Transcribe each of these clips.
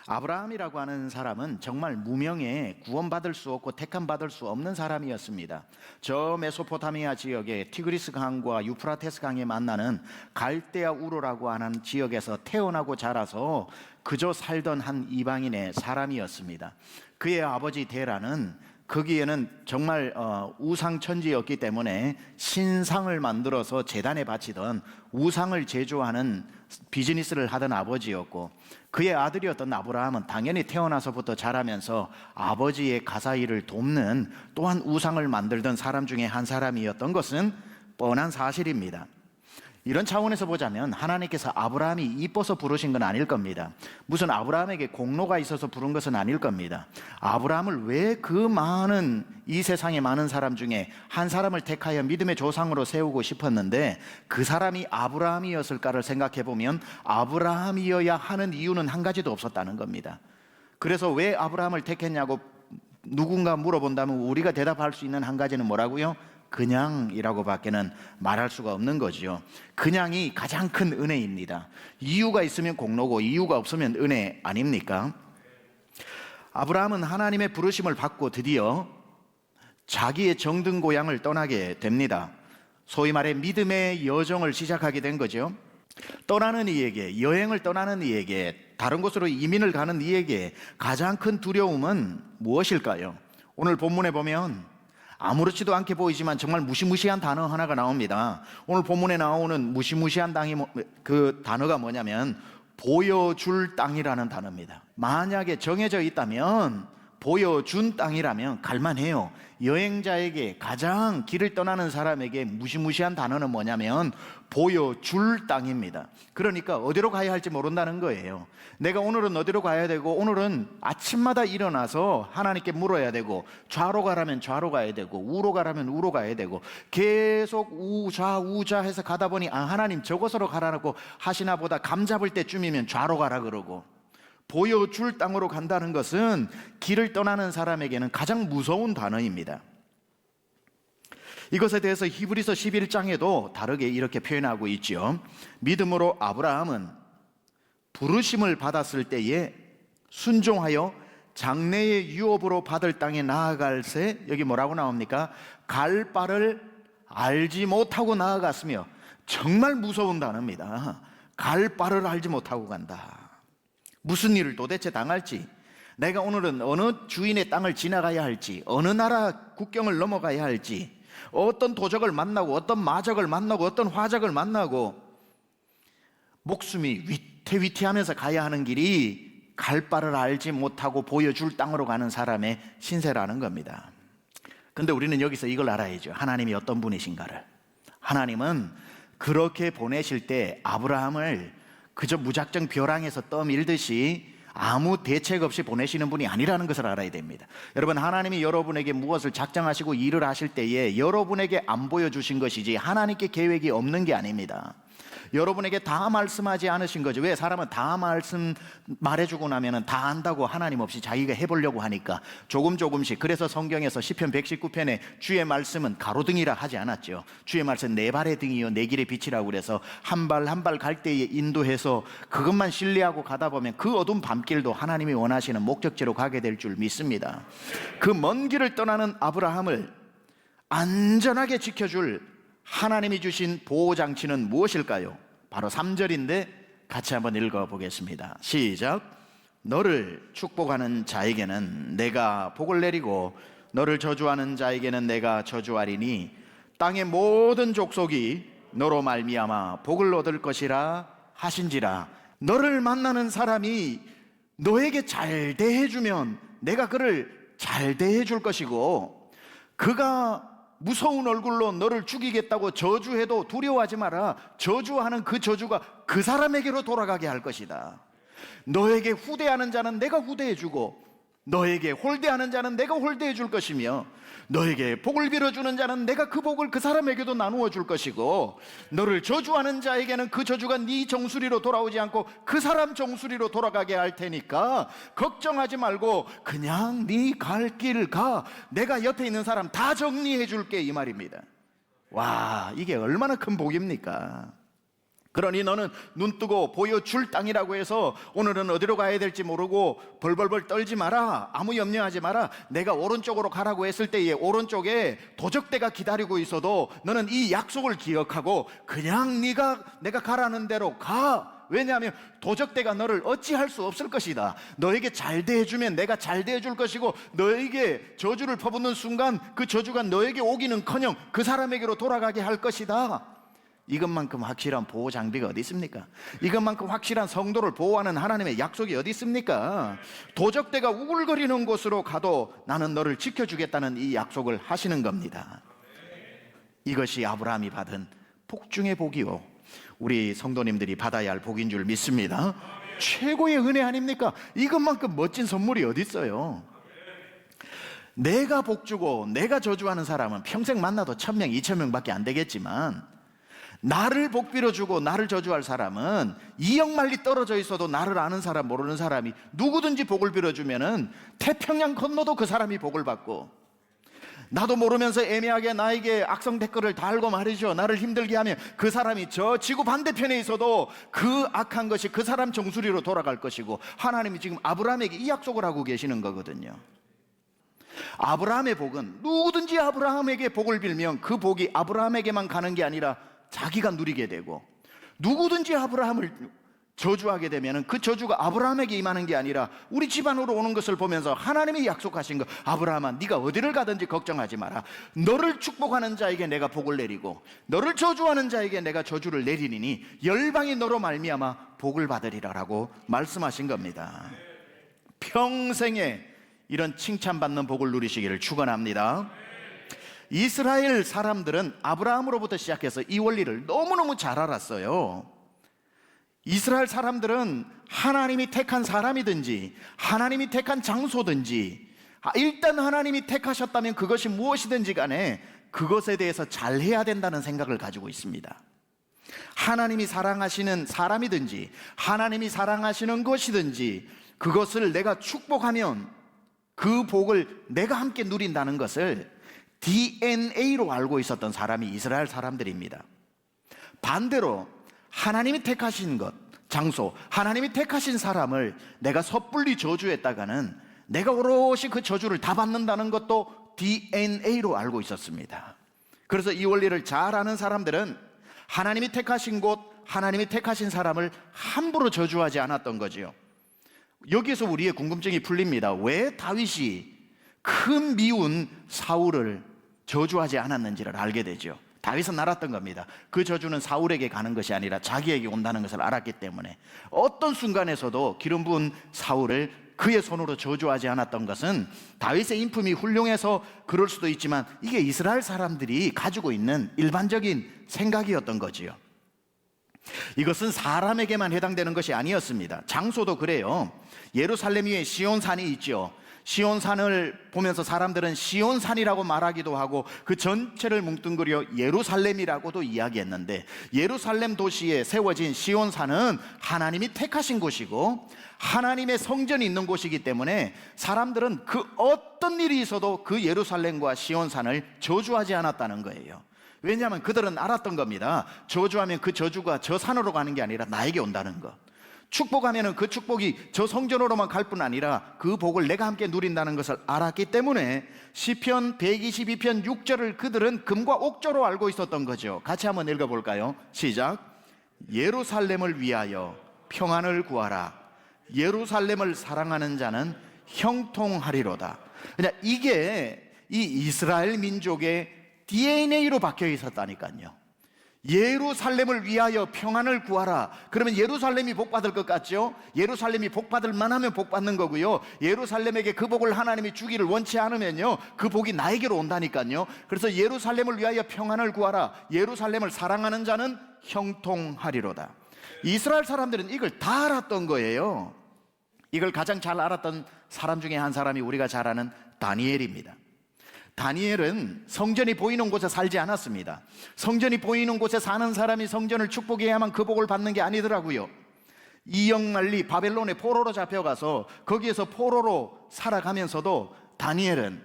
아브라함이라고 하는 사람은 정말 무명에 구원받을 수 없고 택함받을 수 없는 사람이었습니다. 저 메소포타미아 지역의 티그리스 강과 유프라테스 강에 만나는 갈대아 우르라고 하는 지역에서 태어나고 자라서 그저 살던 한 이방인의 사람이었습니다. 그의 아버지 데라는 거기에는 정말 우상천지였기 때문에 신상을 만들어서 제단에 바치던 우상을 제조하는 비즈니스를 하던 아버지였고, 그의 아들이었던 아브라함은 당연히 태어나서부터 자라면서 아버지의 가사일을 돕는, 또한 우상을 만들던 사람 중에 한 사람이었던 것은 뻔한 사실입니다. 이런 차원에서 보자면 하나님께서 아브라함이 이뻐서 부르신 건 아닐 겁니다. 무슨 아브라함에게 공로가 있어서 부른 것은 아닐 겁니다. 아브라함을 왜 그 많은 이 세상의 많은 사람 중에 한 사람을 택하여 믿음의 조상으로 세우고 싶었는데 그 사람이 아브라함이었을까를 생각해 보면 아브라함이어야 하는 이유는 한 가지도 없었다는 겁니다. 그래서 왜 아브라함을 택했냐고 누군가 물어본다면 우리가 대답할 수 있는 한 가지는 뭐라고요? 그냥이라고 밖에는 말할 수가 없는 거죠. 그냥이 가장 큰 은혜입니다. 이유가 있으면 공로고 이유가 없으면 은혜 아닙니까? 아브라함은 하나님의 부르심을 받고 드디어 자기의 정든 고향을 떠나게 됩니다. 소위 말해 믿음의 여정을 시작하게 된 거죠. 떠나는 이에게, 여행을 떠나는 이에게, 다른 곳으로 이민을 가는 이에게 가장 큰 두려움은 무엇일까요? 오늘 본문에 보면 아무렇지도 않게 보이지만 정말 무시무시한 단어 하나가 나옵니다. 오늘 본문에 나오는 무시무시한 그 단어가 뭐냐면 보여줄 땅이라는 단어입니다. 만약에 정해져 있다면, 보여준 땅이라면 갈만해요. 여행자에게, 가장 길을 떠나는 사람에게 무시무시한 단어는 뭐냐면 보여줄 땅입니다. 그러니까 어디로 가야 할지 모른다는 거예요. 내가 오늘은 어디로 가야 되고, 오늘은 아침마다 일어나서 하나님께 물어야 되고, 좌로 가라면 좌로 가야 되고, 우로 가라면 우로 가야 되고, 계속 우좌 해서 가다 보니 하나님 저곳으로 가라고 하시나 보다 감 잡을 때쯤이면 좌로 가라 그러고, 보여줄 땅으로 간다는 것은 길을 떠나는 사람에게는 가장 무서운 단어입니다. 이것에 대해서 히브리서 11장에도 다르게 이렇게 표현하고 있죠. 믿음으로 아브라함은 부르심을 받았을 때에 순종하여 장래의 유업으로 받을 땅에 나아갈새, 여기 뭐라고 나옵니까? 갈 바를 알지 못하고 나아갔으며, 정말 무서운 단어입니다. 갈 바를 알지 못하고 간다. 무슨 일을 도대체 당할지, 내가 오늘은 어느 주인의 땅을 지나가야 할지, 어느 나라 국경을 넘어가야 할지, 어떤 도적을 만나고 어떤 마적을 만나고 어떤 화적을 만나고 목숨이 위태위태하면서 가야 하는 길이 갈 바를 알지 못하고 보여줄 땅으로 가는 사람의 신세라는 겁니다. 근데 우리는 여기서 이걸 알아야죠. 하나님이 어떤 분이신가를. 하나님은 그렇게 보내실 때 아브라함을 그저 무작정 벼랑에서 떠밀듯이 아무 대책 없이 보내시는 분이 아니라는 것을 알아야 됩니다. 여러분, 하나님이 여러분에게 무엇을 작정하시고 일을 하실 때에 여러분에게 안 보여주신 것이지 하나님께 계획이 없는 게 아닙니다. 여러분에게 다 말씀하지 않으신 거죠. 왜? 사람은 다 말해주고 나면 다 안다고 하나님 없이 자기가 해보려고 하니까 조금씩. 그래서 성경에서 시편 119편에 주의 말씀은 가로등이라 하지 않았죠. 주의 말씀 내 발의 등이요 내 길의 빛이라고 그래서 한 발 한 발 갈 때에 인도해서 그것만 신뢰하고 가다 보면 그 어두운 밤길도 하나님이 원하시는 목적지로 가게 될 줄 믿습니다. 그 먼 길을 떠나는 아브라함을 안전하게 지켜줄 하나님이 주신 보호장치는 무엇일까요? 바로 3절인데 같이 한번 읽어보겠습니다. 시작. 너를 축복하는 자에게는 내가 복을 내리고 너를 저주하는 자에게는 내가 저주하리니 땅의 모든 족속이 너로 말미암아 복을 얻을 것이라 하신지라. 너를 만나는 사람이 너에게 잘 대해주면 내가 그를 잘 대해줄 것이고, 그가 무서운 얼굴로 너를 죽이겠다고 저주해도 두려워하지 마라. 저주하는 그 저주가 그 사람에게로 돌아가게 할 것이다. 너에게 후대하는 자는 내가 후대해주고 너에게 홀대하는 자는 내가 홀대해 줄 것이며 너에게 복을 빌어주는 자는 내가 그 복을 그 사람에게도 나누어 줄 것이고, 너를 저주하는 자에게는 그 저주가 네 정수리로 돌아오지 않고 그 사람 정수리로 돌아가게 할 테니까 걱정하지 말고 그냥 네 갈 길 가. 내가 옆에 있는 사람 다 정리해 줄게, 이 말입니다. 와, 이게 얼마나 큰 복입니까? 그러니 너는 눈 뜨고 보여줄 땅이라고 해서 오늘은 어디로 가야 될지 모르고 벌벌벌 떨지 마라. 아무 염려하지 마라. 내가 오른쪽으로 가라고 했을 때에 오른쪽에 도적대가 기다리고 있어도 너는 이 약속을 기억하고 그냥 내가 가라는 대로 가. 왜냐하면 도적대가 너를 어찌할 수 없을 것이다. 너에게 잘 대해주면 내가 잘 대해줄 것이고, 너에게 저주를 퍼붓는 순간 그 저주가 너에게 오기는커녕 그 사람에게로 돌아가게 할 것이다. 이것만큼 확실한 보호 장비가 어디 있습니까? 이것만큼 확실한 성도를 보호하는 하나님의 약속이 어디 있습니까? 도적대가 우글거리는 곳으로 가도 나는 너를 지켜주겠다는 이 약속을 하시는 겁니다. 이것이 아브라함이 받은 복 중의 복이요, 우리 성도님들이 받아야 할 복인 줄 믿습니다. 최고의 은혜 아닙니까? 이것만큼 멋진 선물이 어디 있어요? 내가 복 주고 내가 저주하는 사람은 평생 만나도 1000명, 2000명밖에 안 되겠지만, 나를 복 빌어주고 나를 저주할 사람은 2억 마일리 떨어져 있어도 나를 아는 사람 모르는 사람이 누구든지 복을 빌어주면은 태평양 건너도 그 사람이 복을 받고, 나도 모르면서 애매하게 나에게 악성 댓글을 달고 말이죠, 나를 힘들게 하면 그 사람이 저 지구 반대편에 있어도 그 악한 것이 그 사람 정수리로 돌아갈 것이고, 하나님이 지금 아브라함에게 이 약속을 하고 계시는 거거든요. 아브라함의 복은 누구든지 아브라함에게 복을 빌면 그 복이 아브라함에게만 가는 게 아니라 자기가 누리게 되고, 누구든지 아브라함을 저주하게 되면 그 저주가 아브라함에게 임하는 게 아니라 우리 집안으로 오는 것을 보면서 하나님이 약속하신 거, 아브라함아 네가 어디를 가든지 걱정하지 마라. 너를 축복하는 자에게 내가 복을 내리고 너를 저주하는 자에게 내가 저주를 내리니 열방이 너로 말미암아 복을 받으리라라고 말씀하신 겁니다. 평생에 이런 칭찬받는 복을 누리시기를 축원합니다. 이스라엘 사람들은 아브라함으로부터 시작해서 이 원리를 너무너무 잘 알았어요. 이스라엘 사람들은 하나님이 택한 사람이든지 하나님이 택한 장소든지, 일단 하나님이 택하셨다면 그것이 무엇이든지 간에 그것에 대해서 잘해야 된다는 생각을 가지고 있습니다. 하나님이 사랑하시는 사람이든지 하나님이 사랑하시는 것이든지 그것을 내가 축복하면 그 복을 내가 함께 누린다는 것을 DNA로 알고 있었던 사람이 이스라엘 사람들입니다. 반대로 하나님이 택하신 것, 장소, 하나님이 택하신 사람을 내가 섣불리 저주했다가는 내가 오롯이 그 저주를 다 받는다는 것도 DNA로 알고 있었습니다. 그래서 이 원리를 잘 아는 사람들은 하나님이 택하신 곳, 하나님이 택하신 사람을 함부로 저주하지 않았던 거지요. 여기에서 우리의 궁금증이 풀립니다. 왜 다윗이 큰 미운 사울을 저주하지 않았는지를 알게 되죠. 다윗은 알았던 겁니다. 그 저주는 사울에게 가는 것이 아니라 자기에게 온다는 것을 알았기 때문에 어떤 순간에서도 기름 부은 사울을 그의 손으로 저주하지 않았던 것은 다윗의 인품이 훌륭해서 그럴 수도 있지만 이게 이스라엘 사람들이 가지고 있는 일반적인 생각이었던 거지요. 이것은 사람에게만 해당되는 것이 아니었습니다. 장소도 그래요. 예루살렘 위에 시온산이 있죠. 시온산을 보면서 사람들은 시온산이라고 말하기도 하고 그 전체를 뭉뚱그려 예루살렘이라고도 이야기했는데, 예루살렘 도시에 세워진 시온산은 하나님이 택하신 곳이고 하나님의 성전이 있는 곳이기 때문에 사람들은 그 어떤 일이 있어도 그 예루살렘과 시온산을 저주하지 않았다는 거예요. 왜냐하면 그들은 알았던 겁니다. 저주하면 그 저주가 저 산으로 가는 게 아니라 나에게 온다는 것, 축복하면 그 축복이 저 성전으로만 갈 뿐 아니라 그 복을 내가 함께 누린다는 것을 알았기 때문에 시편 122편 6절을 그들은 금과 옥조로 알고 있었던 거죠. 같이 한번 읽어볼까요? 시작. 예루살렘을 위하여 평안을 구하라. 예루살렘을 사랑하는 자는 형통하리로다. 그냥 이게 이 이스라엘 민족의 DNA로 박혀 있었다니까요. 예루살렘을 위하여 평안을 구하라. 그러면 예루살렘이 복받을 것 같죠? 예루살렘이 복받을 만하면 복받는 거고요, 예루살렘에게 그 복을 하나님이 주기를 원치 않으면요 그 복이 나에게로 온다니까요. 그래서 예루살렘을 위하여 평안을 구하라. 예루살렘을 사랑하는 자는 형통하리로다. 이스라엘 사람들은 이걸 다 알았던 거예요. 이걸 가장 잘 알았던 사람 중에 한 사람이 우리가 잘 아는 다니엘입니다. 다니엘은 성전이 보이는 곳에 살지 않았습니다. 성전이 보이는 곳에 사는 사람이 성전을 축복해야만 그 복을 받는 게 아니더라고요. 2억 마일리 바벨론의 포로로 잡혀가서 거기에서 포로로 살아가면서도 다니엘은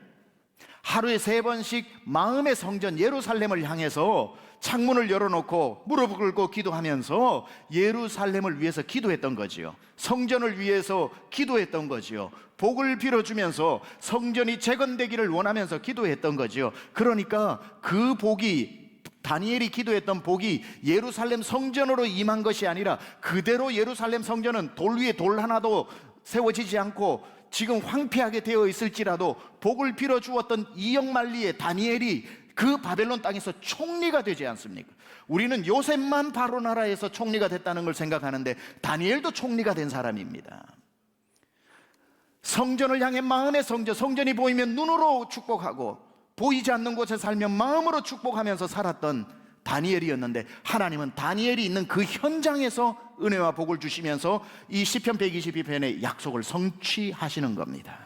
하루에 3번씩 마음의 성전 예루살렘을 향해서 창문을 열어놓고 무릎을 꿇고 기도하면서 예루살렘을 위해서 기도했던 거지요. 성전을 위해서 기도했던 거지요. 복을 빌어주면서 성전이 재건되기를 원하면서 기도했던 거지요. 그러니까 그 복이, 다니엘이 기도했던 복이 예루살렘 성전으로 임한 것이 아니라 그대로 예루살렘 성전은 돌 위에 돌 하나도 세워지지 않고 지금 황폐하게 되어 있을지라도 복을 빌어주었던 이역만리의 다니엘이 그 바벨론 땅에서 총리가 되지 않습니까? 우리는 요셉만 바로 나라에서 총리가 됐다는 걸 생각하는데 다니엘도 총리가 된 사람입니다. 성전을 향해 마음의 성전, 성전이 보이면 눈으로 축복하고 보이지 않는 곳에 살면 마음으로 축복하면서 살았던 다니엘이었는데, 하나님은 다니엘이 있는 그 현장에서 은혜와 복을 주시면서 이 시편 122편의 약속을 성취하시는 겁니다.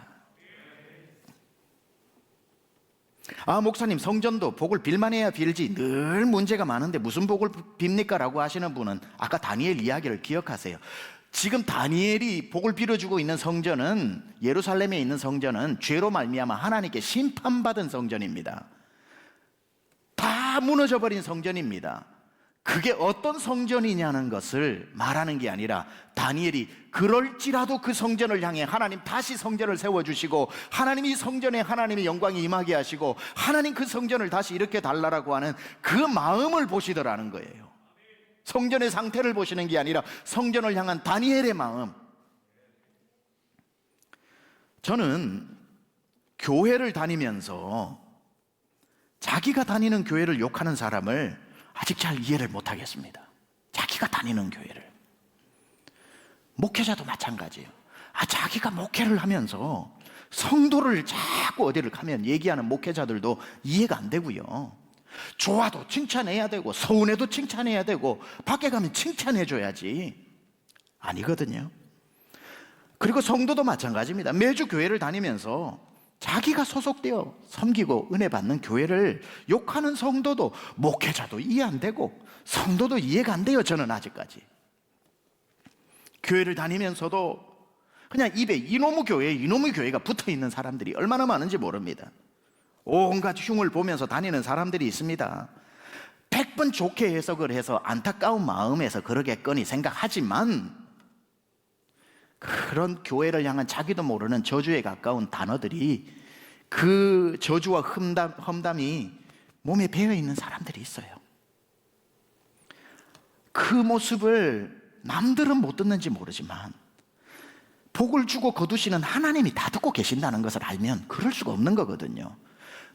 목사님, 성전도 복을 빌만해야 빌지 늘 문제가 많은데 무슨 복을 빕니까? 라고 하시는 분은 아까 다니엘 이야기를 기억하세요. 지금 다니엘이 복을 빌어주고 있는 성전은, 예루살렘에 있는 성전은 죄로 말미암아 하나님께 심판받은 성전입니다. 다 무너져버린 성전입니다. 그게 어떤 성전이냐는 것을 말하는 게 아니라, 다니엘이 그럴지라도 그 성전을 향해 하나님 다시 성전을 세워주시고, 하나님이 성전에 하나님의 영광이 임하게 하시고, 하나님 그 성전을 다시 일으켜 달라고 하는 그 마음을 보시더라는 거예요. 성전의 상태를 보시는 게 아니라 성전을 향한 다니엘의 마음. 저는 교회를 다니면서 자기가 다니는 교회를 욕하는 사람을 아직 잘 이해를 못하겠습니다. 자기가 다니는 교회를. 목회자도 마찬가지예요. 자기가 목회를 하면서 성도를 자꾸 어디를 가면 얘기하는 목회자들도 이해가 안 되고요. 좋아도 칭찬해야 되고 서운해도 칭찬해야 되고 밖에 가면 칭찬해줘야지. 아니거든요. 그리고 성도도 마찬가지입니다. 매주 교회를 다니면서 자기가 소속되어 섬기고 은혜 받는 교회를 욕하는 성도도, 목회자도 이해 안 되고 성도도 이해가 안 돼요. 저는 아직까지 교회를 다니면서도 그냥 입에 이놈의 교회가 붙어있는 사람들이 얼마나 많은지 모릅니다. 온갖 흉을 보면서 다니는 사람들이 있습니다. 100번 좋게 해석을 해서 안타까운 마음에서 그러겠거니 생각하지만, 그런 교회를 향한 자기도 모르는 저주에 가까운 단어들이, 그 저주와 험담이 몸에 배어있는 사람들이 있어요. 그 모습을 남들은 못 듣는지 모르지만 복을 주고 거두시는 하나님이 다 듣고 계신다는 것을 알면 그럴 수가 없는 거거든요.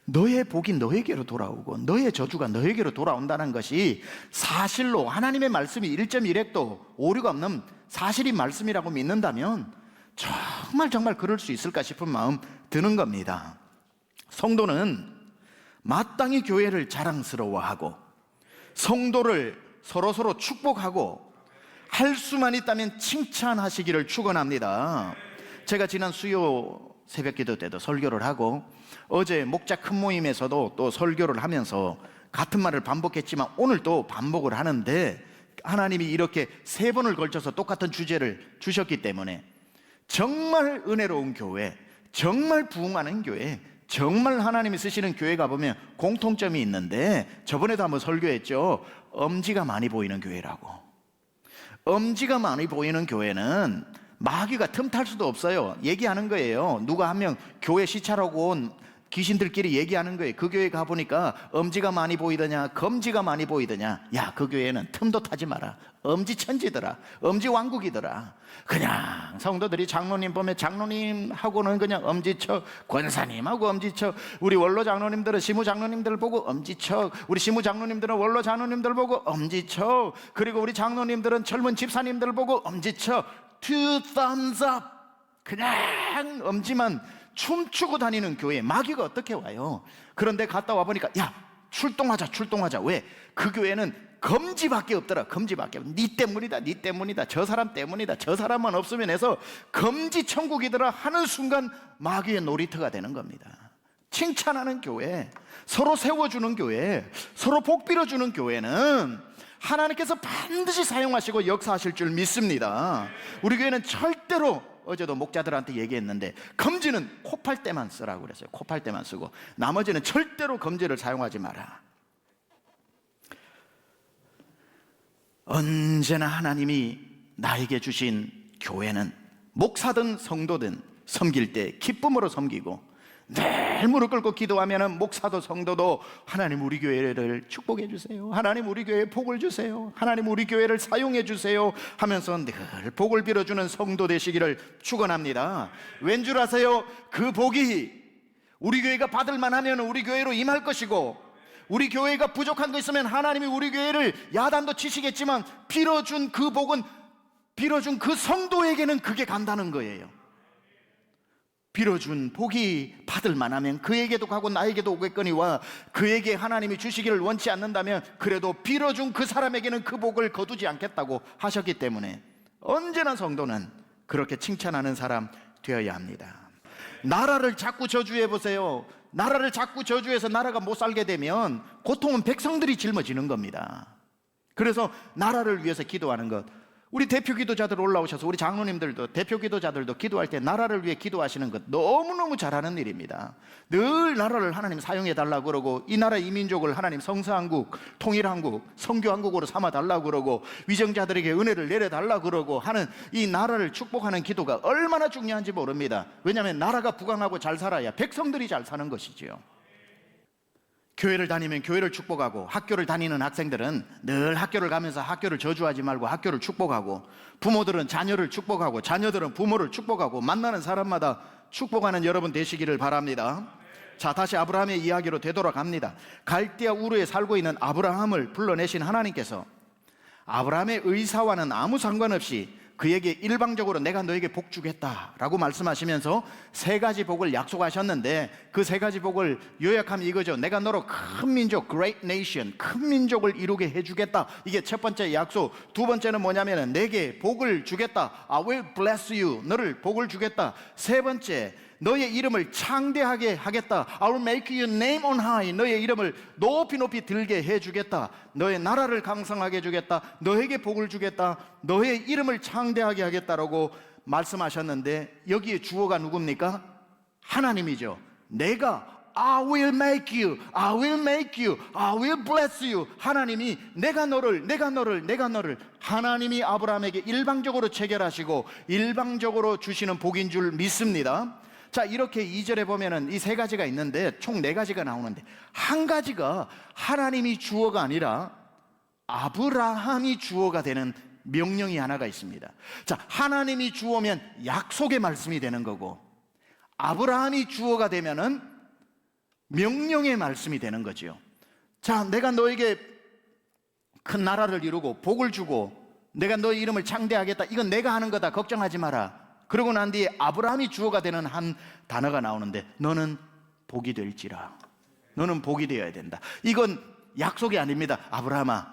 너의 복이 너에게로 돌아오고 너의 저주가 너에게로 돌아온다는 것이 사실로, 하나님의 말씀이 1.1핵도 오류가 없는 사실인 말씀이라고 믿는다면 정말 그럴 수 있을까 싶은 마음 드는 겁니다. 성도는 마땅히 교회를 자랑스러워하고 성도를 서로 축복하고 할 수만 있다면 칭찬하시기를 축원합니다. 제가 지난 수요 새벽기도 때도 설교를 하고, 어제 목자 큰 모임에서도 또 설교를 하면서 같은 말을 반복했지만 오늘 또 반복을 하는데, 하나님이 이렇게 3번을 걸쳐서 똑같은 주제를 주셨기 때문에 정말 은혜로운 교회, 정말 부흥하는 교회, 정말 하나님이 쓰시는 교회 가보면 공통점이 있는데, 저번에도 한번 설교했죠. 엄지가 많이 보이는 교회라고. 엄지가 많이 보이는 교회는 마귀가 틈탈 수도 없어요. 얘기하는 거예요. 누가 한 명 교회 시찰하고 온 귀신들끼리 얘기하는 거예요. 그 교회 가보니까 엄지가 많이 보이더냐, 검지가 많이 보이더냐. 야, 그 교회는 틈도 타지 마라. 엄지 천지더라. 엄지 왕국이더라. 그냥 성도들이 장로님 보면 장로님하고는 그냥 엄지척, 권사님하고 엄지척, 우리 원로 장로님들은 시무 장로님들 보고 엄지척, 우리 시무 장로님들은 원로 장로님들 보고 엄지척, 그리고 우리 장로님들은 젊은 집사님들 보고 엄지척. Two thumbs up. 그냥 엄지만 춤추고 다니는 교회, 마귀가 어떻게 와요? 그런데 갔다 와보니까 야, 출동하자. 왜? 그 교회는 검지밖에 없더라. 검지밖에 없. 네 때문이다. 저 사람 때문이다. 저 사람만 없으면 해서 검지 천국이더라 하는 순간 마귀의 놀이터가 되는 겁니다. 칭찬하는 교회, 서로 세워주는 교회, 서로 복 빌어주는 교회는 하나님께서 반드시 사용하시고 역사하실 줄 믿습니다. 우리 교회는 절대로, 어제도 목자들한테 얘기했는데, 검지는 코팔 때만 쓰라고 그랬어요. 코팔 때만 쓰고 나머지는 절대로 검지를 사용하지 마라. 언제나 하나님이 나에게 주신 교회는 목사든 성도든 섬길 때 기쁨으로 섬기고, 늘 무릎 꿇고 기도하면 목사도 성도도 하나님 우리 교회를 축복해 주세요, 하나님 우리 교회에 복을 주세요, 하나님 우리 교회를 사용해 주세요 하면서 늘 복을 빌어주는 성도 되시기를 축원합니다. 왠 줄 아세요? 그 복이 우리 교회가 받을 만하면 우리 교회로 임할 것이고, 우리 교회가 부족한 거 있으면 하나님이 우리 교회를 야단도 치시겠지만 빌어준 그 복은 빌어준 그 성도에게는 그게 간다는 거예요. 빌어준 복이 받을 만하면 그에게도 가고 나에게도 오겠거니와, 그에게 하나님이 주시기를 원치 않는다면 그래도 빌어준 그 사람에게는 그 복을 거두지 않겠다고 하셨기 때문에 언제나 성도는 그렇게 칭찬하는 사람 되어야 합니다. 나라를 자꾸 저주해 보세요. 나라를 자꾸 저주해서 나라가 못 살게 되면 고통은 백성들이 짊어지는 겁니다. 그래서 나라를 위해서 기도하는 것, 우리 대표 기도자들 올라오셔서 우리 장로님들도 대표 기도자들도 기도할 때 나라를 위해 기도하시는 것 너무너무 잘하는 일입니다. 늘 나라를 하나님 사용해 달라고 그러고, 이 나라 이 민족을 하나님 성서한국, 통일한국, 성교한국으로 삼아 달라고 그러고, 위정자들에게 은혜를 내려 달라고 그러고 하는 이 나라를 축복하는 기도가 얼마나 중요한지 모릅니다. 왜냐하면 나라가 부강하고 잘 살아야 백성들이 잘 사는 것이지요. 교회를 다니면 교회를 축복하고, 학교를 다니는 학생들은 늘 학교를 가면서 학교를 저주하지 말고 학교를 축복하고, 부모들은 자녀를 축복하고, 자녀들은 부모를 축복하고, 만나는 사람마다 축복하는 여러분 되시기를 바랍니다. 자, 다시 아브라함의 이야기로 되돌아갑니다. 갈대아 우르에 살고 있는 아브라함을 불러내신 하나님께서 아브라함의 의사와는 아무 상관없이 그에게 일방적으로 내가 너에게 복 주겠다라고 말씀하시면서 세 가지 복을 약속하셨는데, 그 세 가지 복을 요약하면 이거죠. 내가 너로 큰 민족, great nation, 큰 민족을 이루게 해주겠다. 이게 첫 번째 약속. 두 번째는 뭐냐면 내게 복을 주겠다. I will bless you. 너를 복을 주겠다. 세 번째, 너의 이름을 창대하게 하겠다. I will make your name on high. 너의 이름을 높이 높이 들게 해주겠다. 너의 나라를 강성하게 해주겠다. 너에게 복을 주겠다. 너의 이름을 창대하게 하겠다라고 말씀하셨는데, 여기에 주어가 누굽니까? 하나님이죠. 내가 I will make you, I will make you, I will bless you. 하나님이 내가 너를 하나님이 아브라함에게 일방적으로 체결하시고 일방적으로 주시는 복인 줄 믿습니다. 자, 이렇게 2절에 보면은 이 세 가지가 있는데 총 네 가지가 나오는데, 한 가지가 하나님이 주어가 아니라 아브라함이 주어가 되는 명령이 하나가 있습니다. 자, 하나님이 주어면 약속의 말씀이 되는 거고, 아브라함이 주어가 되면은 명령의 말씀이 되는 거지요. 자, 내가 너에게 큰 나라를 이루고 복을 주고 내가 너의 이름을 창대하겠다. 이건 내가 하는 거다. 걱정하지 마라. 그러고 난 뒤에 아브라함이 주어가 되는 한 단어가 나오는데, 너는 복이 될지라. 너는 복이 되어야 된다. 이건 약속이 아닙니다. 아브라함아,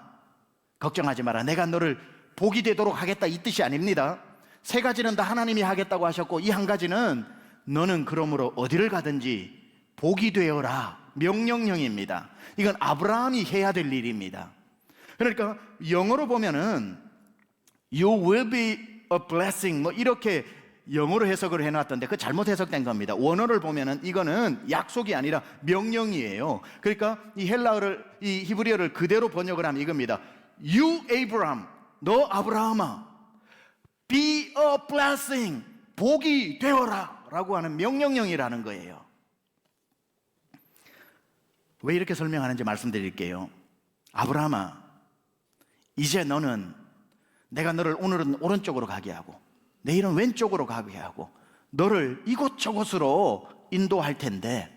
걱정하지 마라. 내가 너를 복이 되도록 하겠다, 이 뜻이 아닙니다. 세 가지는 다 하나님이 하겠다고 하셨고, 이 한 가지는 너는 그러므로 어디를 가든지 복이 되어라, 명령형입니다. 이건 아브라함이 해야 될 일입니다. 그러니까 영어로 보면은 You will be a blessing, 뭐 이렇게 영어로 해석을 해놨던데 그 잘못 해석된 겁니다. 원어를 보면은 이거는 약속이 아니라 명령이에요. 그러니까 이 헬라어를, 이 히브리어를 그대로 번역을 하면 이겁니다. You Abraham, 너 아브라함아, be a blessing, 복이 되어라 라고 하는 명령형이라는 거예요. 왜 이렇게 설명하는지 말씀드릴게요. 아브라함아, 이제 너는 내가 너를 오늘은 오른쪽으로 가게 하고 내일은 왼쪽으로 가게 하고 너를 이곳저곳으로 인도할 텐데,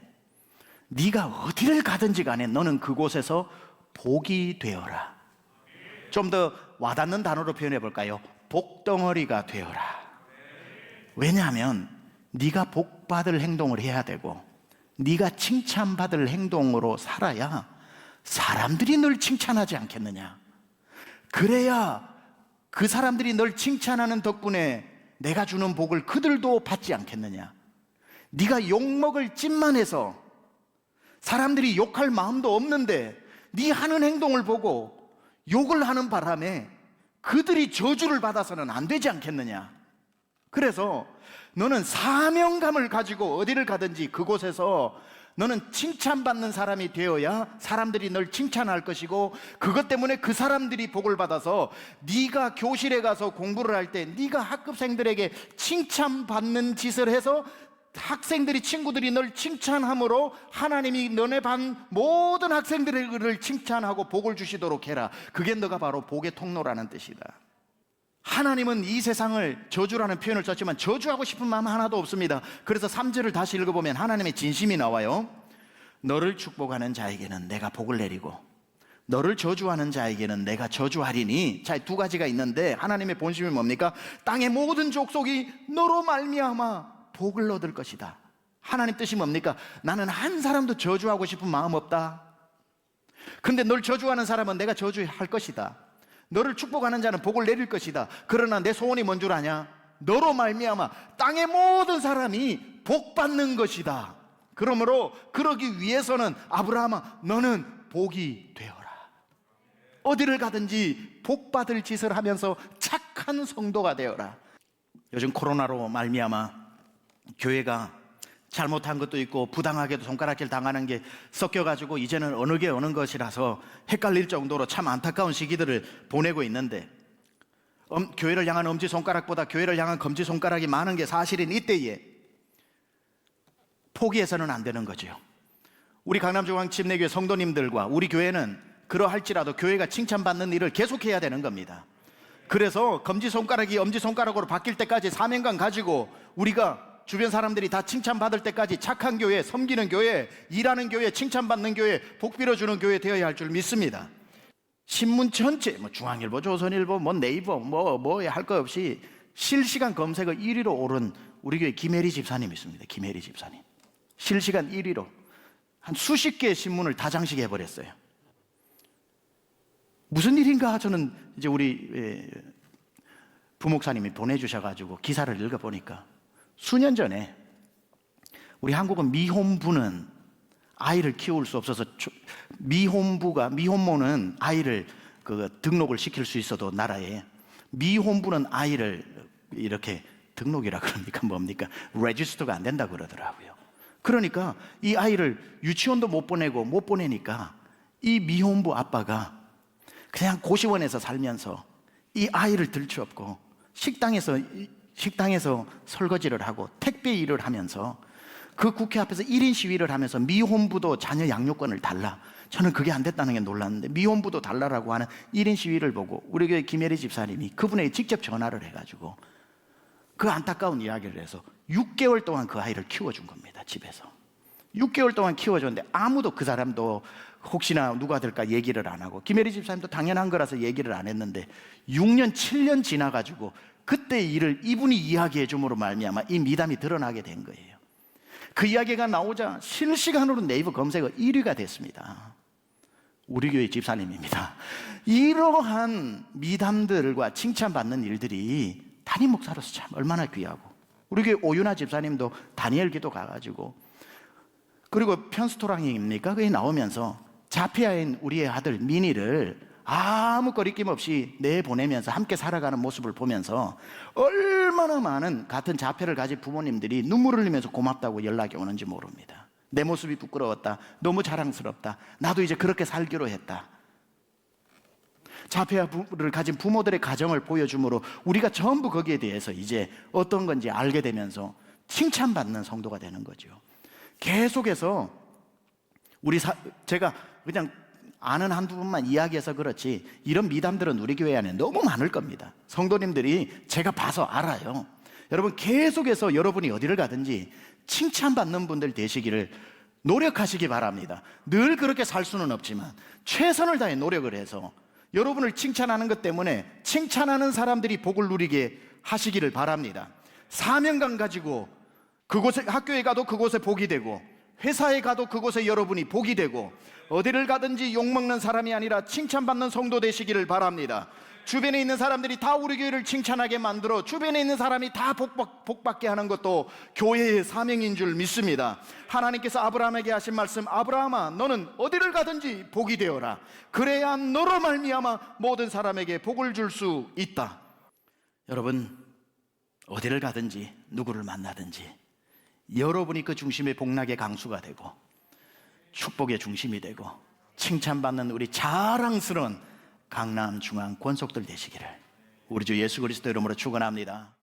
네가 어디를 가든지 간에 너는 그곳에서 복이 되어라. 좀 더 와닿는 단어로 표현해 볼까요? 복덩어리가 되어라. 왜냐하면 네가 복받을 행동을 해야 되고 네가 칭찬받을 행동으로 살아야 사람들이 널 칭찬하지 않겠느냐. 그래야 그 사람들이 널 칭찬하는 덕분에 내가 주는 복을 그들도 받지 않겠느냐. 네가 욕먹을 짓만 해서 사람들이 욕할 마음도 없는데 네 하는 행동을 보고 욕을 하는 바람에 그들이 저주를 받아서는 안 되지 않겠느냐. 그래서 너는 사명감을 가지고 어디를 가든지 그곳에서 너는 칭찬받는 사람이 되어야 사람들이 널 칭찬할 것이고, 그것 때문에 그 사람들이 복을 받아서 네가 교실에 가서 공부를 할 때 네가 학급생들에게 칭찬받는 짓을 해서 학생들이, 친구들이 널 칭찬함으로 하나님이 너네 반 모든 학생들을 칭찬하고 복을 주시도록 해라. 그게 너가 바로 복의 통로라는 뜻이다. 하나님은 이 세상을 저주라는 표현을 썼지만 저주하고 싶은 마음 하나도 없습니다. 그래서 3절을 다시 읽어보면 하나님의 진심이 나와요. 너를 축복하는 자에게는 내가 복을 내리고 너를 저주하는 자에게는 내가 저주하리니. 자, 두 가지가 있는데 하나님의 본심이 뭡니까? 땅의 모든 족속이 너로 말미암아 복을 얻을 것이다. 하나님 뜻이 뭡니까? 나는 한 사람도 저주하고 싶은 마음 없다. 근데 널 저주하는 사람은 내가 저주할 것이다. 너를 축복하는 자는 복을 내릴 것이다. 그러나 내 소원이 뭔 줄 아냐? 너로 말미암아 땅의 모든 사람이 복 받는 것이다. 그러므로 그러기 위해서는 아브라함아 너는 복이 되어라. 어디를 가든지 복 받을 짓을 하면서 착한 성도가 되어라. 요즘 코로나로 말미암아 교회가 잘못한 것도 있고 부당하게도 손가락질 당하는 게 섞여가지고 이제는 어느 게 어느 것이라서 헷갈릴 정도로 참 안타까운 시기들을 보내고 있는데, 교회를 향한 엄지손가락보다 교회를 향한 검지손가락이 많은 게 사실인 이때에 포기해서는 안 되는 거죠. 우리 강남중앙침례교회 성도님들과 우리 교회는 그러할지라도 교회가 칭찬받는 일을 계속해야 되는 겁니다. 그래서 검지손가락이 엄지손가락으로 바뀔 때까지 사명감 가지고 우리가 주변 사람들이 다 칭찬받을 때까지 착한 교회, 섬기는 교회, 일하는 교회, 칭찬받는 교회, 복 빌어주는 교회 되어야 할 줄 믿습니다. 신문 전체, 중앙일보, 조선일보, 네이버, 할 거 없이 실시간 검색어 1위로 오른 우리 교회 김혜리 집사님 있습니다. 김혜리 집사님. 실시간 1위로 한 수십 개의 신문을 다 장식해버렸어요. 무슨 일인가 저는 이제 우리 부목사님이 보내주셔가지고 기사를 읽어보니까 수년 전에 우리 한국은 미혼부는 아이를 키울 수 없어서 미혼모는 아이를 등록을 시킬 수 있어도 나라에 미혼부는 아이를 이렇게 등록이라 그럽니까 뭡니까 레지스터가 안 된다 그러더라고요. 그러니까 이 아이를 유치원도 못 보내니까 이 미혼부 아빠가 그냥 고시원에서 살면서 이 아이를 들추었고 식당에서 설거지를 하고 택배 일을 하면서 그 국회 앞에서 1인 시위를 하면서 미혼부도 자녀 양육권을 달라. 저는 그게 안 됐다는 게 놀랐는데 미혼부도 달라라고 하는 1인 시위를 보고 우리 교회 김혜리 집사님이 그분에게 직접 전화를 해가지고 그 안타까운 이야기를 해서 6개월 동안 그 아이를 키워준 겁니다. 집에서 6개월 동안 키워줬는데 아무도 그 사람도 혹시나 누가 될까 얘기를 안 하고 김혜리 집사님도 당연한 거라서 얘기를 안 했는데 6년 7년 지나가지고 그때 일을 이분이 이야기해 줌으로 말미암아 이 미담이 드러나게 된 거예요. 그 이야기가 나오자 실시간으로 네이버 검색어 1위가 됐습니다. 우리 교회 집사님입니다. 이러한 미담들과 칭찬받는 일들이 담임 목사로서 참 얼마나 귀하고, 우리 교회 오윤아 집사님도 다니엘 기도 가가지고, 그리고 편스토랑입니까? 그게 나오면서 자폐아인 우리의 아들 미니를 아무 거리낌 없이 내보내면서 함께 살아가는 모습을 보면서 얼마나 많은 같은 자폐를 가진 부모님들이 눈물을 흘리면서 고맙다고 연락이 오는지 모릅니다. 내 모습이 부끄러웠다, 너무 자랑스럽다, 나도 이제 그렇게 살기로 했다. 자폐를 가진 부모들의 가정을 보여주므로 우리가 전부 거기에 대해서 이제 어떤 건지 알게 되면서 칭찬받는 성도가 되는 거죠. 계속해서 제가 그냥 아는 한두 분만 이야기해서 그렇지 이런 미담들은 우리 교회 안에 너무 많을 겁니다. 성도님들이 제가 봐서 알아요. 여러분 계속해서 여러분이 어디를 가든지 칭찬받는 분들 되시기를 노력하시기 바랍니다. 늘 그렇게 살 수는 없지만 최선을 다해 노력을 해서 여러분을 칭찬하는 것 때문에 칭찬하는 사람들이 복을 누리게 하시기를 바랍니다. 사명감 가지고 그곳에, 학교에 가도 그곳에 복이 되고 회사에 가도 그곳에 여러분이 복이 되고 어디를 가든지 욕먹는 사람이 아니라 칭찬받는 성도 되시기를 바랍니다. 주변에 있는 사람들이 다 우리 교회를 칭찬하게 만들어 주변에 있는 사람이 다 복받게 하는 것도 교회의 사명인 줄 믿습니다. 하나님께서 아브라함에게 하신 말씀, 아브라함아 너는 어디를 가든지 복이 되어라. 그래야 너로 말미암아 모든 사람에게 복을 줄 수 있다. 여러분 어디를 가든지 누구를 만나든지 여러분이 그 중심의 복락의 강수가 되고 축복의 중심이 되고 칭찬받는 우리 자랑스러운 강남 중앙 권속들 되시기를 우리 주 예수 그리스도 이름으로 축원합니다.